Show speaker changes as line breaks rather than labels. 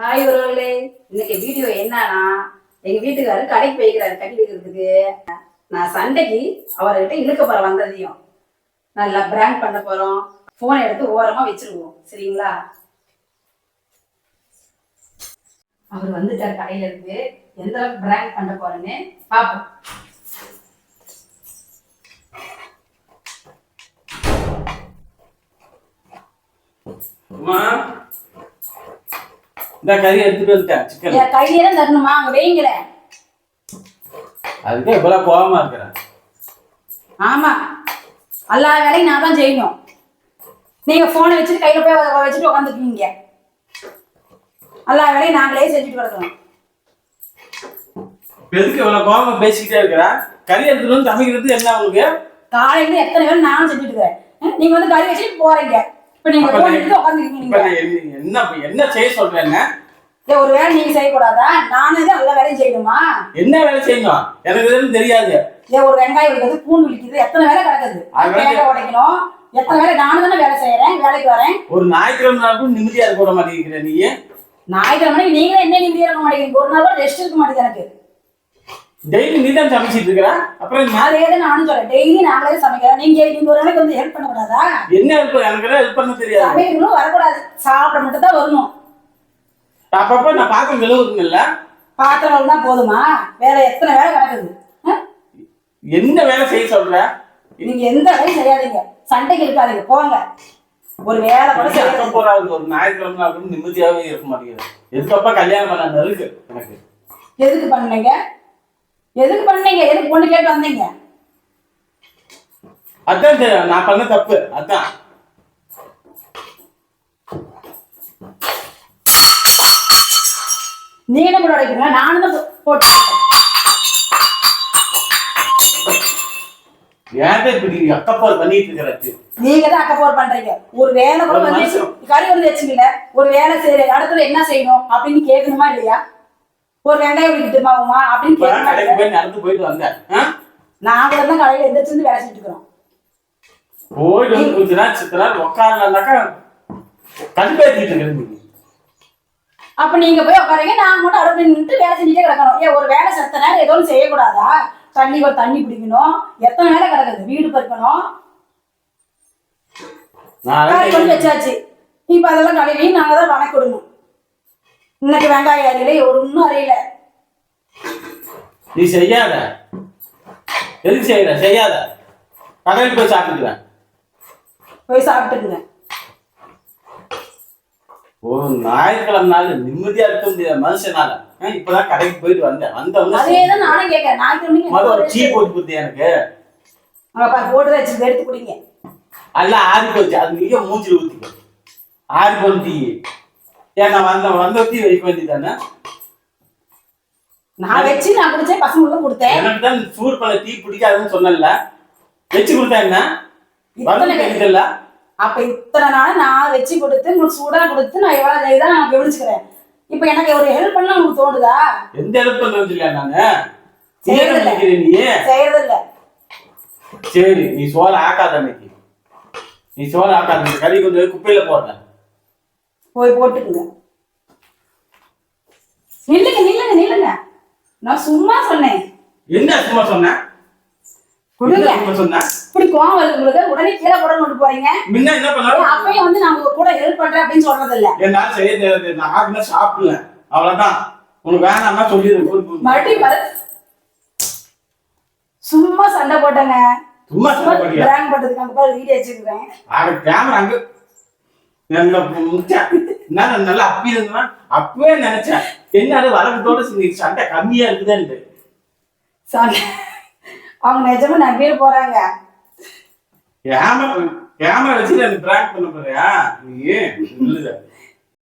Hi உறவுகளே, இன்னைக்கு video என்னன்னா, எங்க வீட்டுக்காரரு கடைக்கு போய்க்கிறாரு கட்டி வைக்கிறதுக்கு. நான் சண்டைக்கு அவர்கிட்ட இழுக்க போற வந்ததையும் நல்லா பிராங்க் பண்ண போறோம். போனை எடுத்து ஓரமா வச்சிருவோம், சரிங்களா? அவர் வந்துட்டார் கடையில இருக்கு. எந்த அளவுக்கு பிராங்க் பண்ண போறேன்னு பாப்போம்.
இந்த கறி எடுத்துட்டு வந்துட்டேன். சிக்கன்
கையில தான் தரணுமா? அங்க வைங்களே.
அதுக்கு இவ்வளவு கோவமா இருக்கிறேன்.
ஆமா, எல்லா வேலையும் நான் தான் செய்யணும். நீங்க போனை வச்சுட்டு கையில போய் வச்சுட்டு உட்காந்துருக்கீங்க. எல்லா வேலையும் நாங்களே செஞ்சுட்டு கிடக்கணும்.
எதுக்கு இவ்வளவு கோவமா பேசிக்கிட்டே இருக்கிற? கறி எடுத்துட்டு வந்து சமைக்கிறது என்ன உங்களுக்கு?
காலையில எத்தனை வேலை நானும் செஞ்சுட்டு இருக்கிறேன். நீங்க வந்து கறி வச்சுட்டு போறீங்க. இப்ப நீங்க போன் எடுத்து உட்காந்துருக்கீங்க.
என்ன செய்ய சொல்றேன்?
ஒரு வேலை நீங்க செய்யக்கூடாதா? நானே தான் எல்லா வேலையும் செய்யணுமா?
என்ன வேலை செய்யணும் எனக்கு எதுவும் தெரியாது.
ஒரு வெங்காயம் விற்கிறது, பூண்டு விற்கிறது, எத்தனை வேலை கிடக்குது. தேங்காய் உடைக்கணும், எத்தனை வேலை. நானும் தானே வேலை செய்யறேன், வேலைக்கு வரேன்.
ஒரு ஞாயிற்றுக்கிழமை நாளுக்கும் நிம்மதியா இருக்க விட மாட்டேங்கிற நீ.
ஞாயிற்றுக்கிழமை நீங்களே என்ன நிம்மதியா இருக்க மாட்டேங்கிறீங்க. ஒரு நாள் கூட ரெஸ்ட் இருக்க மாட்டேங்குது எனக்கு.
டெய்லி நீ தான் சமைச்சிட்டு இருக்கிற. அப்புறம்
அதே தான் நானும் சொல்றேன். டெய்லி நாங்களே சமைக்கிறேன். நீங்க ஒரு நாளைக்கு வந்து ஹெல்ப் பண்ணக்கூடாதா?
என்ன ஹெல்ப்? எனக்கு ஹெல்ப் பண்ண தெரியாது.
சமைக்கணும் வரக்கூடாது, சாப்பிட மட்டும் தான் வரணும்.
அப்பப்ப நான் பாத்திரம் கழுவுறேன்ல.
பாத்திரம் தான் போதுமா? வேற எத்தனை வேலை கிடக்குது.
என்ன வேலை செய்ய சொல்ற?
நீங்க எந்த வேலையும் செய்யாதீங்க, சண்டைக்கு இருக்காதீங்க, போங்க. ஒரு வேலை கூட செய்ய
போறாது. ஒரு ஞாயிற்றுக்கிழமை நாளுக்கும் நிம்மதியாவே இருக்க மாட்டேங்குது. எதுக்கப்பா கல்யாணம் பண்ண இருக்கு எனக்கு.
எதுக்கு பண்ணீங்க? எதுக்கு பொண்ணு கேட்டு வந்தீங்க?
அதான் நான் பண்ண தப்பு. அதான்
நீங்க என்ன பண்ண உடைக்கிறீங்க? நானும் தான் போட்டு.
ஏன் இப்படி அக்கப்போர் பண்ணிட்டு இருக்கிறது?
நீங்க தான் அக்கப்போர் பண்றீங்க. ஒரு வேலை கூட வந்து கறி வந்து வச்சுக்கல, ஒரு வேலை செய்யற இடத்துல என்ன செய்யணும் அப்படின்னு கேட்கணுமா இல்லையா? ஒரு வெங்காயம் விட்டுமாவுமா அப்படின்னு கேட்கணும்.
நடந்து போயிட்டு வந்தேன்.
நாங்களும் தான் கடையில எந்திரிச்சு வேலை செஞ்சுட்டு இருக்கிறோம்.
போயிட்டு வந்து கொஞ்ச நாள் சித்த நாள் உட்காரலாம்னாக்கா கடுப்பேற்றிட்டு இருக்கிறது.
அப்ப நீங்க போய் உட்காருங்க, நாங்க மட்டும் அடுப்பு நின்று வேலை செஞ்சுட்டே கிடக்கணும். ஒரு வேலை செத்த நேரம் ஏதோ செய்யக்கூடாதா? தண்ணி பிடிக்கணும், எத்தனை வேலை கிடக்குது. வீடு பறிக்கணும், கறி கொண்டு வச்சாச்சு. இப்ப அதெல்லாம் கழுவி நாங்க தான் வணக்கி கொடுக்கணும். இன்னைக்கு வெங்காயம் அறியல, ஒன்னும் அறியல.
நீ செய்யாத. எதுக்கு செய்யற? செய்யாத. கடையில் போய் சாப்பிட்டுக்கிறேன்.
போய் சாப்பிட்டுக்குங்க.
ஒரு ஞாயிற்றுக்கிழமை நாள் நிம்மதியா இருக்க முடியாத மனுஷனால இப்பதான் கடைக்கு போயிட்டு வந்தேன்.
அதேதான் நானும் கேட்கறேன். ஞாயிற்றுக்கிழமை
டீ போட்டு கொடுத்தேன் எனக்கு.
போட்டு வச்சு எடுத்து குடிங்க.
எல்லாம் ஆறி போச்சு. அது நீங்க மூஞ்சில் ஊத்திக்க. ஆறி போன டீ. ஏன் நான் வந்த டீ வைக்க வேண்டியதானே?
நான் வச்சு நான் குடிச்சேன், பசங்களுக்கு கொடுத்தேன்.
எனக்கு தான் சூடு பண்ண டீ பிடிக்காதுன்னு சொன்னல. வச்சு கொடுத்தா என்ன? தெரியல.
அப்ப இத்தனை நாள் நான் வச்சு கொடுத்து உங்களுக்கு சூடா கொடுத்து நான் எவ்வளவு இதான் நான் கவனிச்சுக்கிறேன். இப்ப எனக்கு ஒரு ஹெல்ப் பண்ண உங்களுக்கு தோணுதா?
எந்த ஹெல்ப் பண்றது இல்ல. நானு
செய்யறது இல்ல.
சரி, நீ சோறு ஆக்காத. அன்னைக்கு நீ சோறு ஆக்காத. கறி கொஞ்சம் குப்பையில போடுற.
போய் போட்டுக்குங்க. நில்லுங்க. நான் சும்மா சொன்னேன்.
என்ன சும்மா சொன்ன?
இப்படி கோவம் வருது உங்களுக்கு, உடனே கீழே போட போறீங்க.
முன்ன என்ன பண்ணாலும்
அப்பயும் வந்து நான் உங்க கூட ஹெல்ப் பண்றேன் அப்படின்னு சொல்றது இல்ல.
என்னால செய்ய தெரியாது. நான் சாப்பிடல, அவ்வளவுதான். உனக்கு வேணாம்னா சொல்லிடு.
மறுபடியும் சும்மா சண்டை போட்டேங்க.
சும்மா சண்டை போட்டியா?
பிராங்க் பண்றதுக்கு அங்க போய் வீடியோ வச்சிருக்கேன்.
ஆக கேமரா அங்க நல்லா அப்பி இருந்தா அப்பவே நினைச்சேன். என்ன வரக்கத்தோட சண்டை கம்மியா இருக்குதுன்னு.
அவங்க நிஜமா நம்பிட்டு போறாங்க.
கேமரா வச்சு எனக்கு பிராங்க் பண்ண போறியா? நீ